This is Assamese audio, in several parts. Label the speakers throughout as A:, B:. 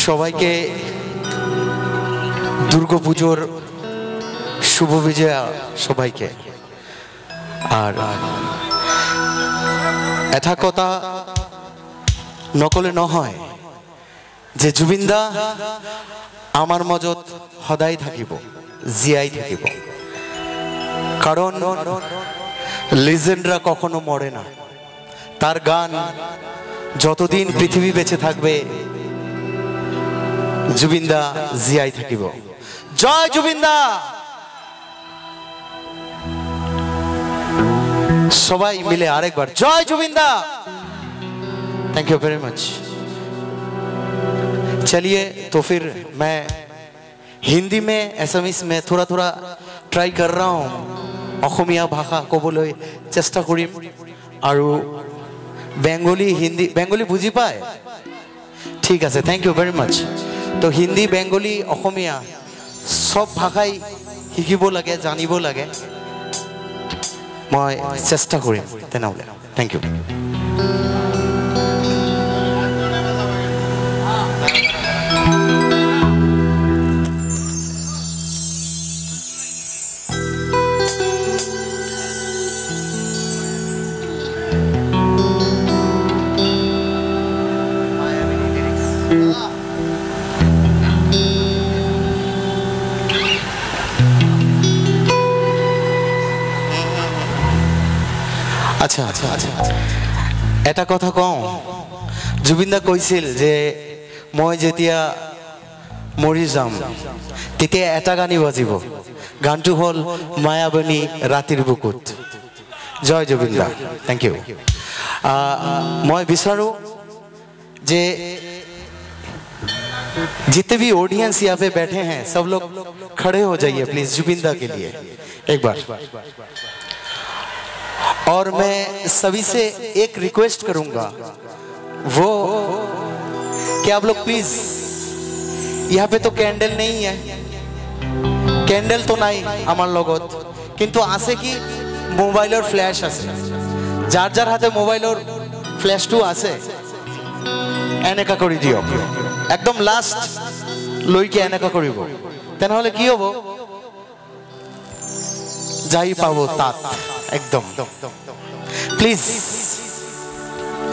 A: সবাইকে দুর্গাপুজোর শুভ বিজয়া সবাইকে। আর এটা কথা নকলে নহয় যে জুবিন দা আমার মজত সদায় থাকিব, জিয়াই থাকিব। কারণ লিজেন্ডরা কখনো মরে না, তার গান যতদিন পৃথিবী বেঁচে থাকবে জুবিন দা জিয়াই থাকিব। জয় জুবিন দা। সবাই মিলে আরেকবার জয় জুবিন দা। Thank you very much. चलिए तो फिर मैं हिंदी में एसएमएस में थोड़ा थोड़ा ट्राई कर रहा हूँ। অসমীয়া ভাষা ক'বলৈ চেষ্টা কৰিম আৰু বেঙ্গলি হিন্দি বেঙ্গলি বুজি পায়? ঠিক আছে, থ্যাংক ইউ ভেরি মাচ। তো হিন্দি বেঙ্গলি অসমীয়া সব ভাষাই শিকিব লাগে, জানিব লাগে। মই চেষ্টা কৰিম তেনেহ'লে। Thank you. আচ্ছা আচ্ছা আচ্ছা, এটা কথা কওঁ। জুবিন দা কৈছিল যে মই যেতিয়া মৰি যাম তেতিয়া এটা গানই বাজিব, গানটো হ'ল মায়াবনী ৰাতিৰ বুকুত। জয় জুবিন দা, থ্যাংক ইউ। मैं বিচাৰো যে जितने भी ऑडियंस यहाँ पे बैठे हैं सब लोग खड़े हो जाइए प्लीज जुबिन दा के लिए एक बार। और मैं सभी से एक रिक्वेस्ट करूंगा, वो कि आप लोग प्लीज, यहाँ पे तो कैंडल नहीं है, कैंडल तो नहीं हमार लगत, किंतु आसे कि मोबाइल और फ्लैश आसे, जार जार हाथे मोबाइल और फ्लैश टू आसे এনেকা কৰি দিয়ক। একদম লাস্ট লৈকে এনেকা কৰিব, তেনেহলে কি হ'ব, যাই পাব তাত একদম। প্লিজ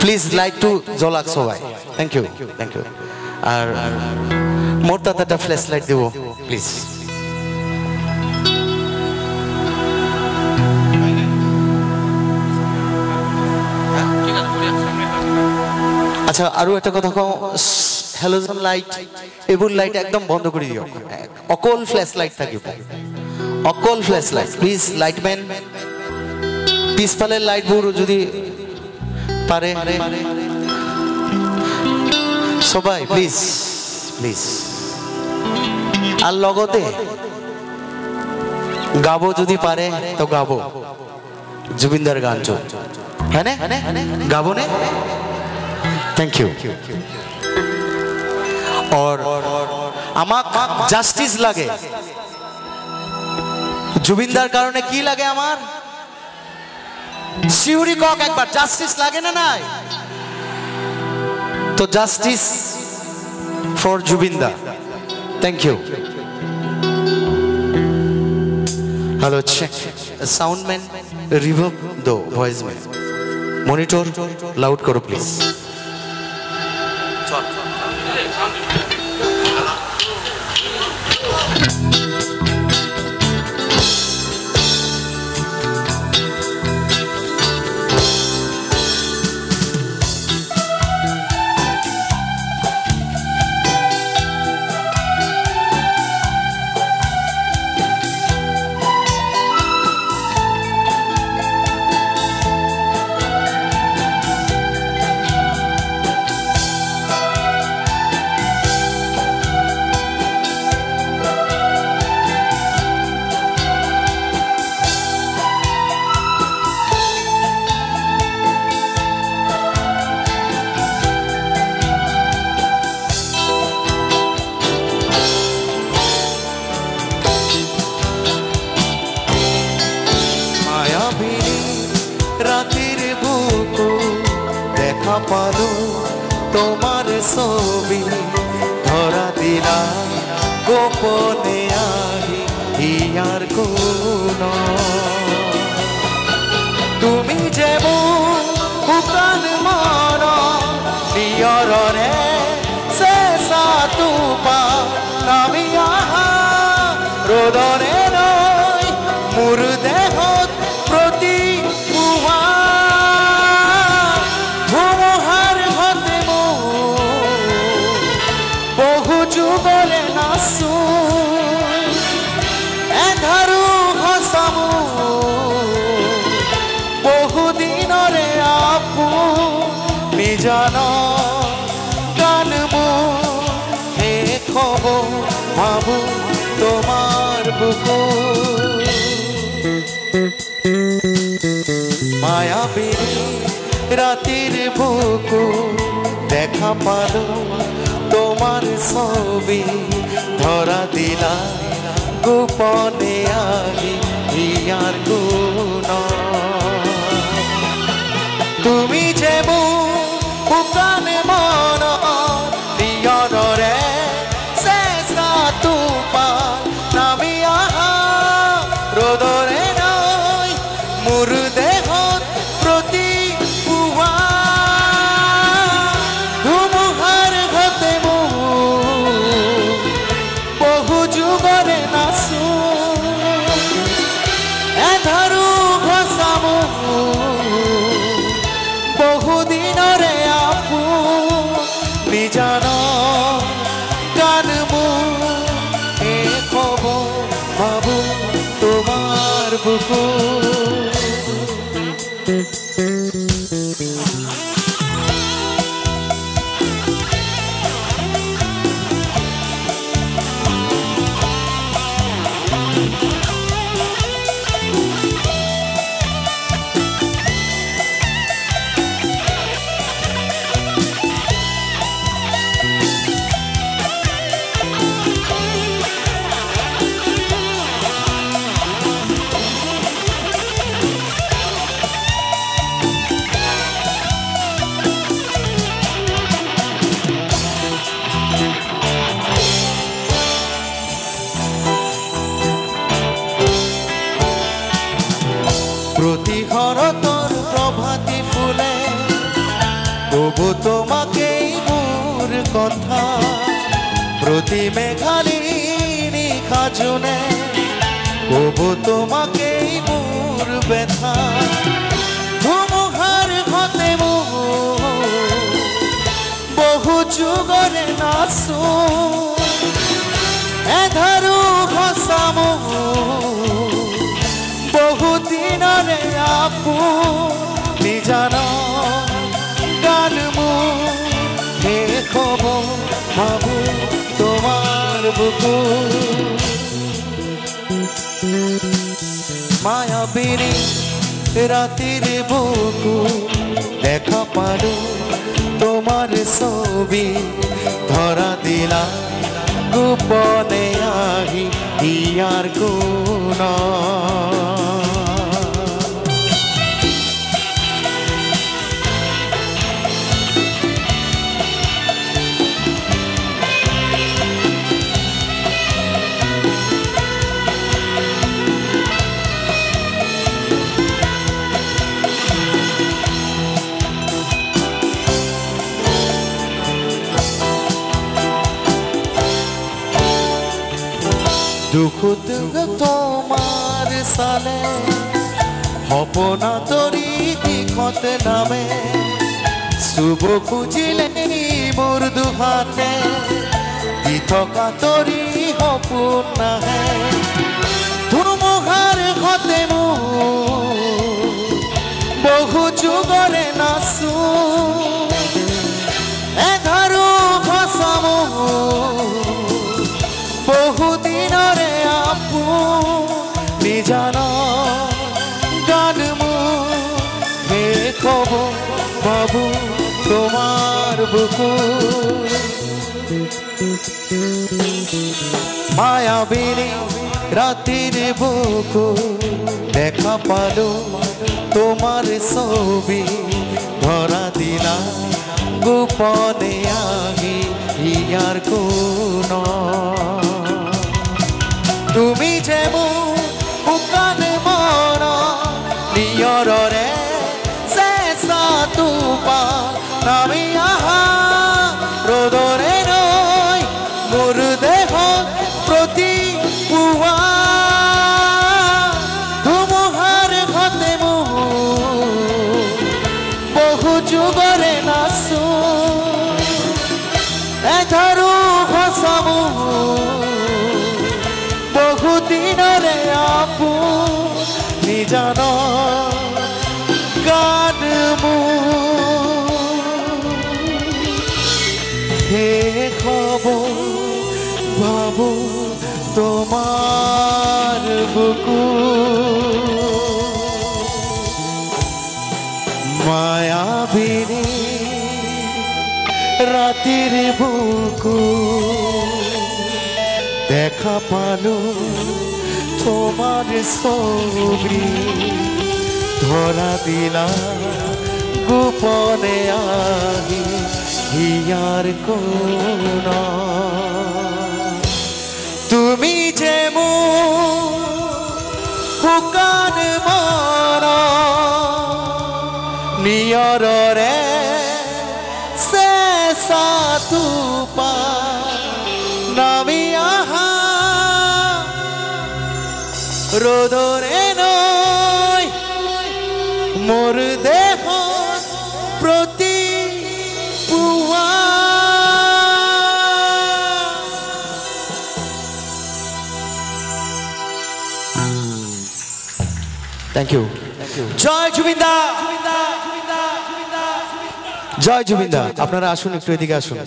A: প্লিজ লাইট টু জ্বলাক সবাই। Thank you thank you. আর মোর তাত একটা ফ্ল্যাশ লাইট দিব প্লিজ। আচ্ছা আৰু এটা কথা কওঁ, হেলোজেন লাইট এইবোৰ লাইট একদম বন্ধ কৰি দিয়ক, অকল ফ্ল্যাশ লাইট থাকিব, অকল ফ্ল্যাশ লাইট। প্লিজ লাইটম্যান পিছফালে লাইটবোৰ যদি পাৰে সবাই প্লিজ প্লিজ। আর লগতে গাবো যদি পারে তো গাবো জুবিনদার গান, হ্যাঁ না গাবো নে? Thank you. और আমাক জাস্টিস লাগে, জুবিনদার কারণে কি লাগে আমার? শিউরি কক একবার, জাস্টিস লাগে না নাই? তো জাস্টিস ফর জুবিনদা। Thank you. Hello check sound man, reverb दो वॉइस में, मॉनिटर लाउड करो प्लीज। ৰোদনে নৈ মোৰ দেহত প্ৰতি পুৱা ধুমুহাৰ হতে বহু যুগৰে নাচো এধাৰু হসামো বহু দিনৰে আপুনি জানো গান শেষ হ'ব ভাবো তোমার বুকু মায়াবী রাতের বুকু দেখা পালো তোমার ছবি ধরা দিলা গোপনে আগে ইয়ার গুণ তুমি যে বুকান মন নিয়নরে চেষ্টা তোমার নামি আহা ৰোদনে নৈ মোৰ দেহত প্ৰতি পুৱা ধুমুহাৰ ঘতে বহু যুগৰে নাচো এধাৰু ঘসামো বহু দিনৰে আপুনি জানো গান শেষ হ'ব ভাবো তোমার বুকু প্রতিহরতর প্রভাতী ফুলে তবু তোমাকেই মোর কথা প্রতি মেঘালিনী খাজুনে তবু তোমাকেই মোর ব্যথা ধুমুহার ঘতে বহু যুগরে নাচো এধাৰু ঘসামো বহু দিনৰে আপুনি জানো গান শেষ হ'ব ভাবো তোমার বুকু মায়াবী রাতের বুকু দেখা পালো তোমার ছবি ধরা দিলা গোপনে আহি ইয়ার গুণ দুখত তোমার সালে সপনা তৰি দিশত নামে শুভ খুজিলে মোৰ দুহাতে দি থকা তৰি সপোন নাহে ধুমুহাৰ ঘতে বহু যুগৰে নাচো এধাৰু ঘসামো বহু দিনৰে আপুনি জানো গান শেষ হ'ব ভাবো তোমার বুকু মায়াবী রাতের বুকু দেখা পালো তোমার ছবি ধরা দিলা গোপনে আহি ইয়ার গুণ তুমি যে বুকান মন নিয়ৰৰে চেষ্টা তোমাৰ নামি আহা ৰোদনে নৈ মোৰ দেহত প্ৰতি পুৱা জানো কানমু হে খবর ভাবো তোমার বুকু মায়াবিনী রাতের বুকু দেখা পালো তোমার ছবি ধরা দিলা গোপনে আহি হিয়ার কোন তুমি যে বুকান মন নিয়রে সে সাতুপা নামি আহা রোদরে নয় মোর দেহ প্রতি পুয়া থ্যাংক ইউ জয় জুবিনদা জয় জুবিনদা আপনারা আসুন একটু এদিকে আসুন।